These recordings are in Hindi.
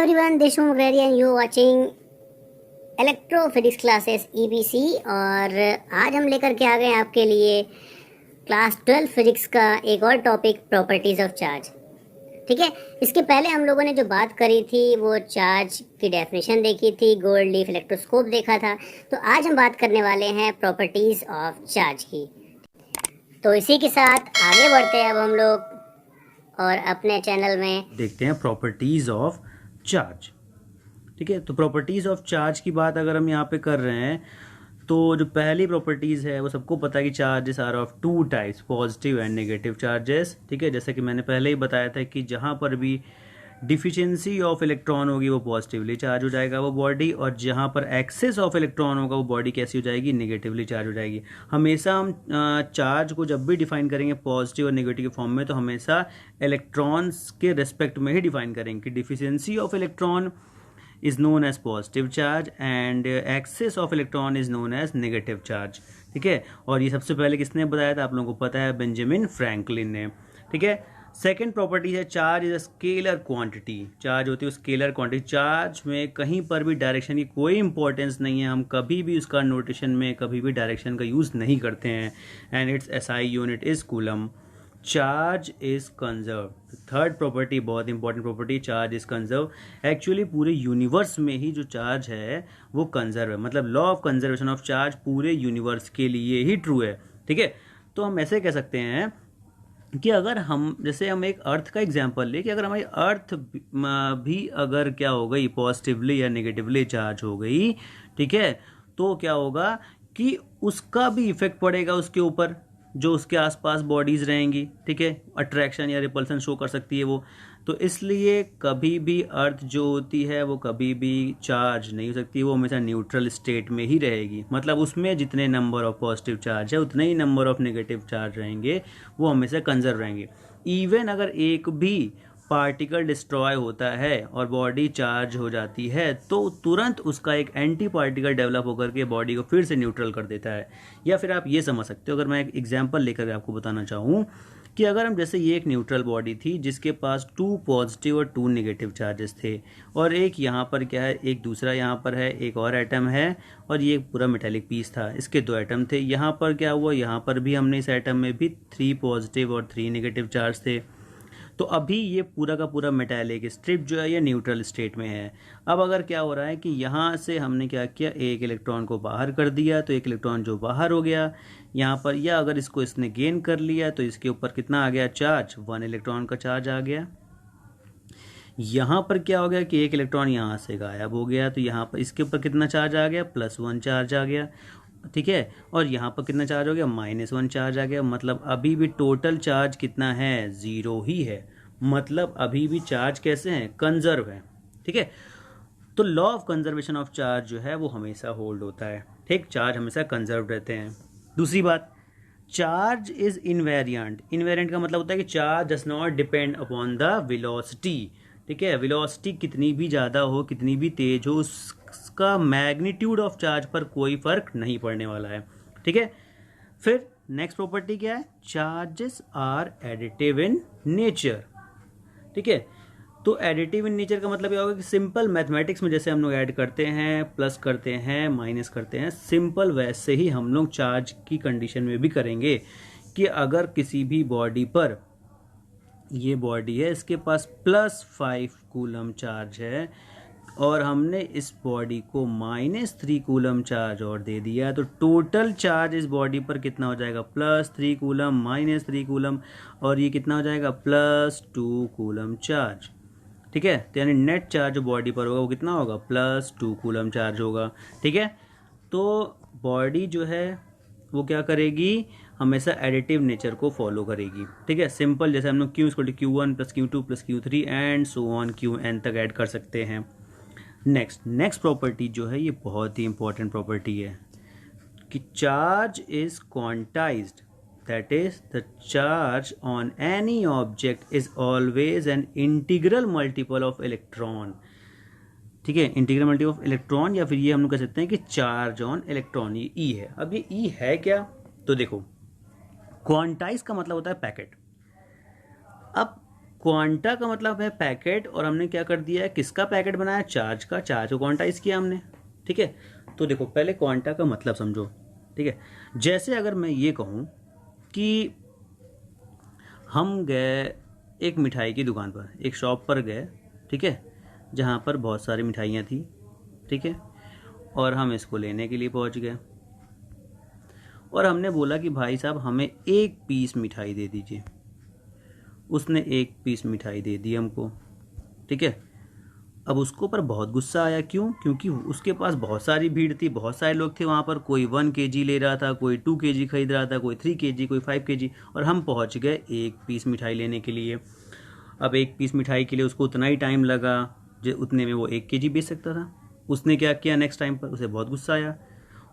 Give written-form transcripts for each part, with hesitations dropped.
everyone, this is Mugleri and you watching electrophysics classes EBC। और आज हम लेकर के आ गए हैं आपके लिए क्लास 12 फिजिक्स का एक और टॉपिक, प्रॉपर्टीज ऑफ चार्ज। ठीक है, इसके पहले हम लोगों ने जो बात करी थी वो चार्ज की डेफिनेशन देखी थी, गोल्ड लीफ इलेक्ट्रोस्कोप देखा था। तो आज हम बात करने वाले हैं प्रॉपर्टीज ऑफ चार्ज की। तो इसी के साथ आगे बढ़ते हैं अब हम लोग और अपने चैनल में देखते हैं प्रॉपर्टीज ऑफ चार्ज। ठीक है, तो प्रॉपर्टीज ऑफ चार्ज की बात अगर हम यहाँ पे कर रहे हैं तो जो पहली प्रॉपर्टीज है वो सबको पता है कि charges are of two types, positive and negative charges. ठीक है, जैसे कि मैंने पहले ही बताया था कि जहाँ पर भी डिफिशिएंसी ऑफ इलेक्ट्रॉन होगी वो पॉजिटिवली चार्ज हो जाएगा वो बॉडी, और जहाँ पर एक्सेस ऑफ इलेक्ट्रॉन होगा वो बॉडी कैसी हो जाएगी, नेगेटिवली चार्ज हो जाएगी। हमेशा हम चार्ज को जब भी डिफाइन करेंगे पॉजिटिव और नेगेटिव के फॉर्म में तो हमेशा इलेक्ट्रॉन्स के रेस्पेक्ट में ही डिफाइन करेंगे कि deficiency of electron is known as positive charge and excess of electron is known as negative charge। ठीक है, और ये सबसे पहले किसने बताया था, आप लोगों को पता है, बेंजामिन फ्रैंकलिन ने। ठीक है, सेकेंड प्रॉपर्टी है charge is a scalar quantity. Charge होती है स्केलर क्वांटिटी। चार्ज में कहीं पर भी डायरेक्शन की कोई इंपॉर्टेंस नहीं है, हम कभी भी उसका नोटेशन में कभी भी डायरेक्शन का यूज़ नहीं करते हैं। And its SI unit is coulomb. Charge is conserve. Third property बहुत important property, charge is conserve. Actually पूरे यूनिवर्स में ही जो चार्ज है वो कंजर्व है, मतलब law of conservation of charge पूरे यूनिवर्स के लिए ही ट्रू है। ठीक है, तो हम ऐसे कह सकते हैं कि अगर हम जैसे हम एक अर्थ का एग्जांपल ले कि अगर हमारी अर्थ भी अगर क्या हो गई पॉजिटिवली या नेगेटिवली चार्ज हो गई, ठीक है, तो क्या होगा कि उसका भी इफेक्ट पड़ेगा उसके ऊपर, जो उसके आसपास बॉडीज रहेंगी। ठीक है, अट्रैक्शन या रिपल्सन शो कर सकती है वो। तो इसलिए कभी भी अर्थ जो होती है वो कभी भी चार्ज नहीं हो सकती, वो हमेशा न्यूट्रल स्टेट में ही रहेगी। मतलब उसमें जितने नंबर ऑफ पॉजिटिव चार्ज है उतने ही नंबर ऑफ नेगेटिव चार्ज रहेंगे, वो हमेशा कंजर्व रहेंगे। इवन अगर एक भी पार्टिकल डिस्ट्रॉय होता है और बॉडी चार्ज हो जाती है तो तुरंत उसका एक एंटी पार्टिकल डेवलप होकर के बॉडी को फिर से न्यूट्रल कर देता है। या फिर आप ये समझ सकते हो, अगर मैं एक एग्जांपल लेकर आपको बताना चाहूँ कि अगर हम जैसे ये एक न्यूट्रल बॉडी थी जिसके पास 2 पॉजिटिव और 2 नेगेटिव चार्जेस थे, और एक यहाँ पर क्या है, एक दूसरा यहाँ पर है, एक और एटम है, और ये पूरा मेटेलिक पीस था, इसके 2 एटम थे। यहाँ पर क्या हुआ, यहाँ पर भी हमने इस एटम में भी 3 पॉजिटिव और 3 नेगेटिव चार्ज थे। तो अभी ये पूरा का पूरा मेटालिक स्ट्रिप जो है ये न्यूट्रल स्टेट में है। अब अगर क्या हो रहा है कि यहाँ से हमने क्या किया, एक इलेक्ट्रॉन को बाहर कर दिया, तो एक इलेक्ट्रॉन जो बाहर हो गया यहाँ पर, या अगर इसको इसने गेन कर लिया तो इसके ऊपर कितना आ गया चार्ज, 1 इलेक्ट्रॉन का चार्ज आ गया। यहाँ पर क्या हो गया कि एक इलेक्ट्रॉन यहाँ से गायब हो गया, तो यहाँ पर इसके ऊपर कितना चार्ज आ गया, +1 चार्ज आ गया। ठीक है, और यहाँ पर कितना चार्ज हो गया, -1 चार्ज आ गया। मतलब अभी भी टोटल चार्ज कितना है, 0 ही है। मतलब अभी भी चार्ज कैसे हैं, कंजर्व है। ठीक है, तो law of conservation of charge जो है वो हमेशा होल्ड होता है। ठीक, चार्ज हमेशा कंजर्व रहते हैं। दूसरी बात, चार्ज इज इनवेरिएंट। इनवेरिएंट का मतलब होता है कि charge does not depend upon the velocity. ठीक है, वेलोसिटी कितनी भी ज़्यादा हो, कितनी भी तेज हो, उसका मैग्नीट्यूड ऑफ चार्ज पर कोई फर्क नहीं पड़ने वाला है। ठीक है, फिर नेक्स्ट प्रॉपर्टी क्या है, charges are additive in nature. ठीक है, तो एडिटिव इन नेचर का मतलब यह होगा कि सिंपल मैथमेटिक्स में जैसे हम लोग ऐड करते हैं, प्लस करते हैं, माइनस करते हैं, सिंपल वैसे ही हम लोग चार्ज की कंडीशन में भी करेंगे कि अगर किसी भी बॉडी पर, ये बॉडी है इसके पास +5 कूलम चार्ज है और हमने इस बॉडी को -3 कूलम चार्ज और दे दिया, तो टोटल चार्ज इस बॉडी पर कितना हो जाएगा, +3 कूलम -3 कूलम, और ये कितना हो जाएगा, +2 कूलम चार्ज। ठीक है, तो यानी नेट चार्ज जो बॉडी पर होगा वो कितना होगा, +2 कूलम चार्ज होगा। ठीक है, तो बॉडी जो है वो क्या करेगी, हमेशा एडिटिव नेचर को फॉलो करेगी। ठीक है, सिंपल जैसे हम लोग Q=Q1 + Q2 + Q3 and so on Qn तक ऐड कर सकते हैं। नेक्स्ट प्रॉपर्टी जो है ये बहुत ही इंपॉर्टेंट प्रॉपर्टी है कि charge is quantized, that is the charge on any object is always an integral multiple of electron. ठीक है, इंटीग्रल मल्टीपल ऑफ इलेक्ट्रॉन, या फिर ये हम लोग कह सकते हैं कि चार्ज ऑन इलेक्ट्रॉन, ये ई है। अब ये ई है क्या, तो देखो, क्वांटाइज का मतलब होता है पैकेट। अब क्वांटा का मतलब है पैकेट, और हमने क्या कर दिया है, किसका पैकेट बनाया, चार्ज का, चार्ज को क्वांटाइज किया हमने, ठीक है। तो देखो पहले क्वांटा का मतलब समझो, ठीक है। जैसे अगर मैं ये कहूँ कि हम गए एक मिठाई की दुकान पर, एक शॉप पर गए, ठीक है, जहाँ पर बहुत सारी मिठाइयाँ थी, ठीक है, और हम इसको लेने के लिए पहुँच गए और हमने बोला कि भाई साहब हमें एक पीस मिठाई दे दीजिए। उसने एक पीस मिठाई दे दी हमको, ठीक है। अब उसको पर बहुत गुस्सा आया, क्यों? क्योंकि उसके पास बहुत सारी भीड़ थी, बहुत सारे लोग थे वहाँ पर, कोई 1 kg ले रहा था, कोई 2 kg खरीद रहा था, कोई 3 kg, कोई 5 kg, और हम पहुँच गए एक पीस मिठाई लेने के लिए। अब एक पीस मिठाई के लिए उसको उतना ही टाइम लगा जो उतने में वो 1 kg बेच सकता था। उसने क्या किया, नेक्स्ट टाइम पर उसे बहुत गुस्सा आया,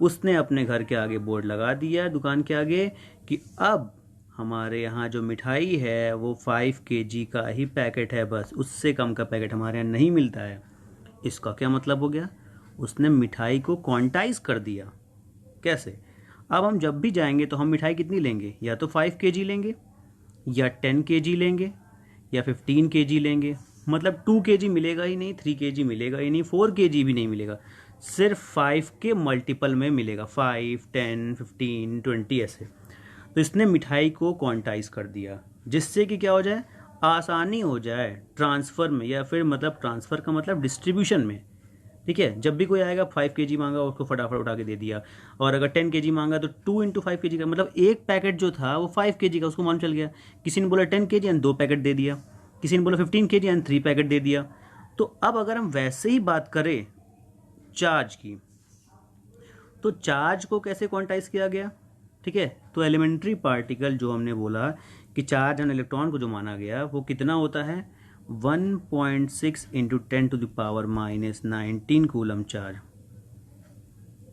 उसने अपने घर के आगे बोर्ड लगा दिया दुकान के आगे कि अब हमारे यहाँ जो मिठाई है वो 5 kg का ही पैकेट है, बस उससे कम का पैकेट हमारे यहाँ नहीं मिलता है। इसका क्या मतलब हो गया, उसने मिठाई को क्वांटाइज कर दिया। कैसे? अब हम जब भी जाएंगे तो हम मिठाई कितनी लेंगे, या तो 5 kg लेंगे, या 10 kg लेंगे, या 15 kg लेंगे। मतलब 2 kg मिलेगा ही नहीं, 3 kg मिलेगा ही नहीं, 4 kg भी नहीं मिलेगा, सिर्फ 5 के मल्टीपल में मिलेगा, 5, 10, 15, 20 ऐसे। तो इसने मिठाई को क्वांटाइज कर दिया, जिससे कि क्या हो जाए, आसानी हो जाए ट्रांसफ़र में, या फिर मतलब ट्रांसफ़र का मतलब डिस्ट्रीब्यूशन में, ठीक है। जब भी कोई आएगा 5 kg मांगा, उसको फटाफट उठा के दे दिया, और अगर 10 kg मांगा तो 2 × 5 kg का मतलब एक पैकेट जो था वो 5 kg का, उसको मालूम चल गया। किसी ने बोला 10 kg एंड 2 पैकेट दे दिया, किसी ने बोला 15 kg एंड 3 पैकेट दे दिया। तो अब अगर हम वैसे ही बात करें चार्ज की, तो चार्ज को कैसे क्वांटाइज किया गया, ठीक है। तो एलिमेंट्री पार्टिकल जो हमने बोला कि चार्ज एंड इलेक्ट्रॉन को जो माना गया वो कितना होता है, 1.6 × 10⁻⁻19 कूलम चार्ज,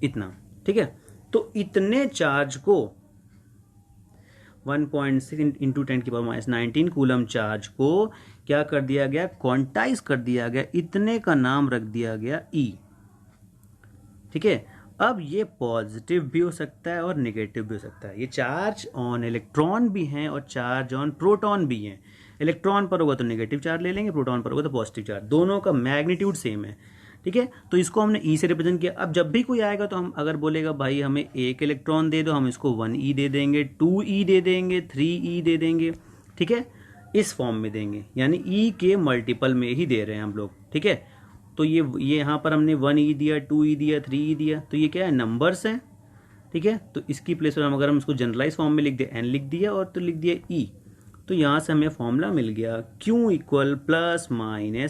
इतना, ठीक है। तो इतने चार्ज को 1.6 × 10⁻⁻19 कूलम चार्ज को क्या कर दिया गया, क्वांटाइज कर दिया गया, इतने का नाम रख दिया गया ई, ठीक है। अब ये पॉजिटिव भी हो सकता है और नेगेटिव भी हो सकता है। ये चार्ज ऑन इलेक्ट्रॉन भी हैं और चार्ज ऑन प्रोटॉन भी हैं। इलेक्ट्रॉन पर होगा तो नेगेटिव चार्ज ले लेंगे, प्रोटॉन पर होगा तो पॉजिटिव चार्ज, दोनों का मैग्नीट्यूड सेम है, ठीक है। तो इसको हमने ई से रिप्रेजेंट किया। अब जब भी कोई आएगा तो हम अगर बोलेगा भाई हमें 1 इलेक्ट्रॉन दे दो, हम इसको 1e दे देंगे, 2e दे देंगे, 3e दे देंगे, ठीक है, इस फॉर्म में देंगे, यानी ई के मल्टीपल में ही दे रहे हैं हम लोग, ठीक है। तो ये यहाँ पर हमने 1e दिया, 2e दिया, 3e दिया, तो ये क्या है, नंबर्स हैं, ठीक है। तो इसकी प्लेस पर हम अगर हम इसको जनरलाइज फॉर्म में लिख दे, n लिख दिया और तो लिख दिया e, तो यहाँ से हमें फॉर्मूला मिल गया q = ±ne,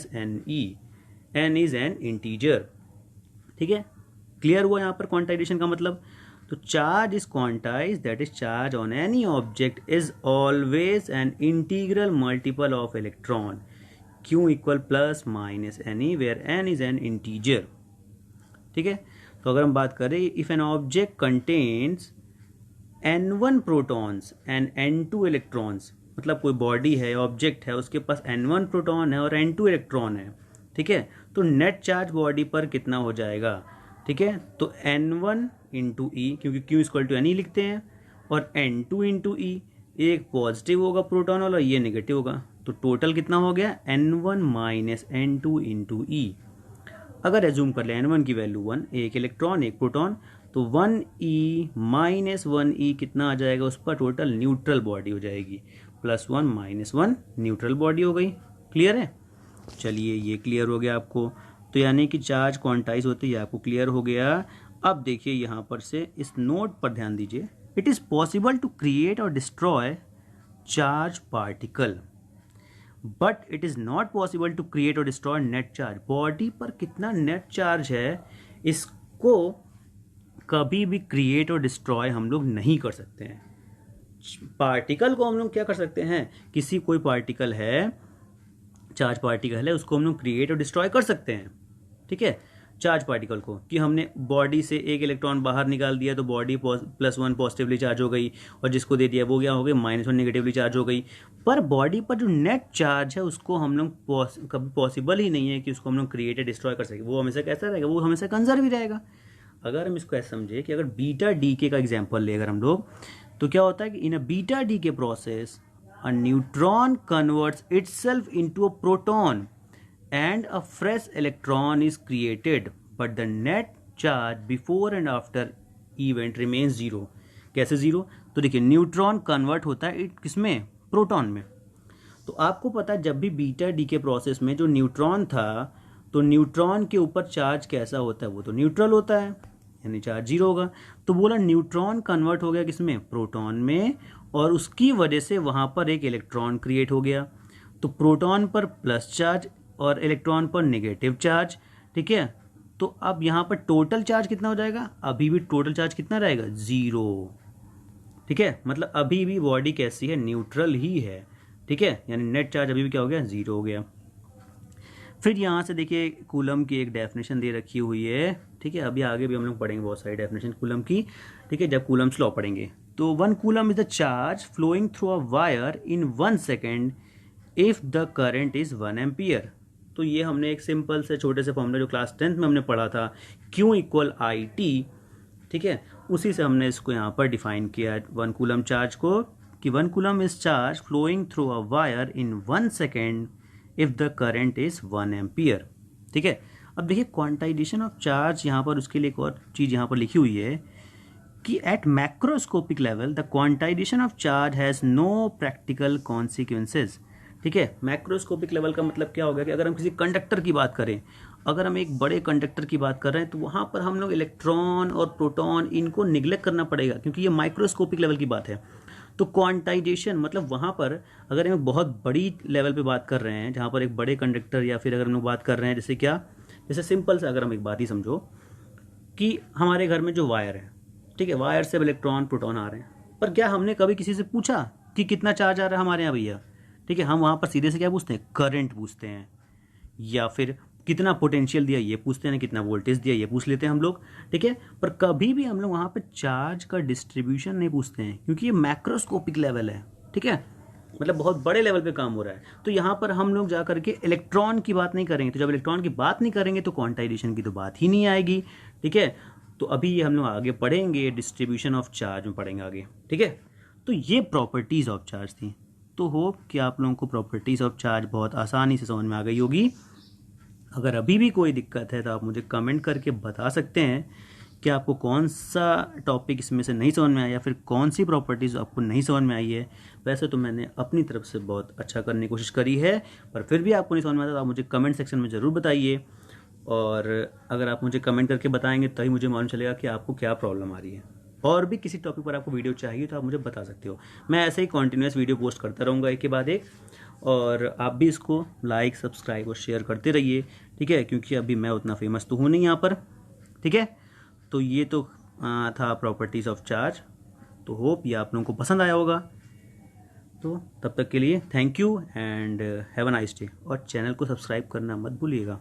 n is an integer, ठीक है। क्लियर हुआ यहाँ पर क्वांटाइजेशन का मतलब। तो charge is quantize, that is charge on any object is always an integral multiple of electron, q = ±ne where n is an integer, ठीक है। तो अगर हम बात करें, if an object contains n1 protons and n2 electrons, मतलब कोई बॉडी है, ऑब्जेक्ट है, उसके पास n1 प्रोटॉन है और n2 इलेक्ट्रॉन है, ठीक है। तो नेट चार्ज बॉडी पर कितना हो जाएगा, ठीक है। तो n1 × e, क्योंकि q = ne लिखते हैं, और n2 × e, एक पॉजिटिव होगा प्रोटॉन वाला, ये नेगेटिव होगा, तो टोटल कितना हो गया, n1 - n2 × e। अगर एज्यूम कर ले n1 की वैल्यू 1, एक इलेक्ट्रॉन एक प्रोटॉन, तो 1e - 1e कितना आ जाएगा, उस पर टोटल न्यूट्रल बॉडी हो जाएगी, +1 - 1 न्यूट्रल बॉडी हो गई। क्लियर है? चलिए ये क्लियर हो गया आपको। तो यानी कि चार्ज क्वांटाइज होते ही आपको क्लियर हो गया। अब देखिए यहाँ पर से इस नोट पर ध्यान दीजिए, it is possible to create और destroy charge particle, but it is not possible to create और डिस्ट्रॉय नेट चार्ज। बॉडी पर कितना नेट चार्ज है, इसको कभी भी क्रिएट और डिस्ट्रॉय हम लोग नहीं कर सकते हैं। पार्टिकल को हम लोग क्या कर सकते हैं, किसी कोई पार्टिकल है, चार्ज पार्टिकल है, उसको हम लोग क्रिएट और डिस्ट्रॉय कर सकते हैं, ठीक है। चार्ज पार्टिकल को कि हमने बॉडी से एक इलेक्ट्रॉन बाहर निकाल दिया तो बॉडी +1 पॉजिटिवली चार्ज हो गई, और जिसको दे दिया वो क्या हो गई, -1 नेगेटिवली चार्ज हो गई। पर बॉडी पर जो नेट चार्ज है उसको हम लोग कभी पॉसिबल ही नहीं है कि उसको हम लोग क्रिएट या डिस्ट्रॉय कर सकें। वो हमेशा कैसा रहेगा, वो हमेशा कंजर्व ही रहेगा। अगर हम इसको ऐसे समझे कि अगर बीटा डीके का एग्जाम्पल ले अगर हम लोग, तो क्या होता है कि in a beta decay process a neutron converts itself into a proton and a fresh electron is created, but the net charge before and after event remains zero. कैसे जीरो? तो देखिए न्यूट्रॉन कन्वर्ट होता है किसमें? प्रोटॉन में। तो आपको पता है जब भी बीटा डी के प्रोसेस में जो न्यूट्रॉन था, तो न्यूट्रॉन के ऊपर चार्ज कैसा होता है? वो तो न्यूट्रल होता है, यानी चार्ज जीरो होगा। तो बोला न्यूट्रॉन कन्वर्ट हो गया किसमें? प्रोटॉन में, और उसकी वजह से वहां पर एक इलेक्ट्रॉन क्रिएट हो गया। तो प्रोटॉन पर प्लस चार्ज और इलेक्ट्रॉन पर नेगेटिव चार्ज, ठीक है। तो अब यहाँ पर टोटल चार्ज कितना हो जाएगा? अभी भी टोटल चार्ज कितना रहेगा? जीरो, ठीक है। मतलब अभी भी बॉडी कैसी है? न्यूट्रल ही है, ठीक है। यानी नेट चार्ज अभी भी क्या हो गया? जीरो हो गया। फिर यहाँ से देखिए कूलम की एक डेफिनेशन दे रखी हुई है, ठीक है। अभी आगे भी हम लोग पढ़ेंगे बहुत सारी डेफिनेशन कूलम की, ठीक है, जब कूलम्स लॉ पढ़ेंगे। तो 1 coulomb is the charge flowing through a wire in 1 second if the current is 1 ampere. तो ये हमने एक सिंपल से छोटे से फॉर्मूला जो क्लास 10th में हमने पढ़ा था, Q इक्वल आई टी, ठीक है, उसी से हमने इसको यहाँ पर डिफाइन किया 1 कूलम चार्ज को, कि 1 coulomb is charge flowing through a wire in 1 second if the current is 1 ampere, ठीक है। अब देखिए क्वांटाइजेशन ऑफ चार्ज, यहाँ पर उसके लिए एक और चीज़ यहाँ पर लिखी हुई है कि at macroscopic level the quantization of charge has no practical consequences, ठीक है। मैक्रोस्कोपिक लेवल का मतलब क्या होगा कि अगर हम किसी कंडक्टर की बात करें, अगर हम एक बड़े कंडक्टर की बात कर रहे हैं, तो वहाँ पर हम लोग इलेक्ट्रॉन और प्रोटॉन इनको निगलेक्ट करना पड़ेगा, क्योंकि ये माइक्रोस्कोपिक लेवल की बात है। तो क्वांटाइजेशन मतलब वहाँ पर अगर हम बहुत बड़ी लेवल पे बात कर रहे हैं, जहाँ पर एक बड़े कंडक्टर, या फिर अगर हम लोग बात कर रहे हैं जैसे क्या, जैसे सिंपल से अगर हम एक बात ही समझो कि हमारे घर में जो वायर है, ठीक है, वायर से इलेक्ट्रॉन प्रोटॉन आ रहे हैं, पर क्या हमने कभी किसी से पूछा कि कितना चार्ज आ रहा है हमारे यहाँ भैया? ठीक है, हम वहाँ पर सीधे से क्या पूछते हैं? करंट पूछते हैं, या फिर कितना पोटेंशियल दिया ये पूछते हैं, कितना वोल्टेज दिया ये पूछ लेते हैं हम लोग, ठीक है। पर कभी भी हम लोग वहाँ पे चार्ज का डिस्ट्रीब्यूशन नहीं पूछते हैं, क्योंकि ये मैक्रोस्कोपिक लेवल है, ठीक है, मतलब बहुत बड़े लेवल पे काम हो रहा है। तो यहाँ पर हम लोग जा करके इलेक्ट्रॉन की बात नहीं करेंगे। तो जब इलेक्ट्रॉन की बात नहीं करेंगे तो क्वांटाइजेशन की तो बात ही नहीं आएगी, ठीक है। तो अभी ये हम लोग आगे पढ़ेंगे, डिस्ट्रीब्यूशन ऑफ चार्ज में पढ़ेंगे आगे, ठीक है। तो ये प्रॉपर्टीज़ ऑफ चार्ज थी। तो होप कि आप लोगों को प्रॉपर्टीज़ ऑफ चार्ज बहुत आसानी से समझ में आ गई होगी। अगर अभी भी कोई दिक्कत है तो आप मुझे कमेंट करके बता सकते हैं कि आपको कौन सा टॉपिक इसमें से नहीं समझ में आया, या फिर कौन सी प्रॉपर्टीज़ आपको नहीं समझ में आई है। वैसे तो मैंने अपनी तरफ से बहुत अच्छा करने की कोशिश करी है, पर फिर भी आपको नहीं समझ में आता तो आप मुझे कमेंट सेक्शन में ज़रूर बताइए। और अगर आप मुझे कमेंट करके बताएंगे तभी मुझे मालूम चलेगा कि आपको क्या प्रॉब्लम आ रही है। और भी किसी टॉपिक पर आपको वीडियो चाहिए तो आप मुझे बता सकते हो। मैं ऐसे ही कॉन्टिन्यूस वीडियो पोस्ट करता रहूँगा एक के बाद एक, और आप भी इसको लाइक, सब्सक्राइब और शेयर करते रहिए, ठीक है, क्योंकि अभी मैं उतना फेमस तो हूँ नहीं यहाँ पर, ठीक है। तो ये तो था प्रॉपर्टीज़ ऑफ चार्ज। तो होप ये आप लोगों को पसंद आया होगा। तो तब तक के लिए thank you and have a nice day, और चैनल को सब्सक्राइब करना मत भूलिएगा।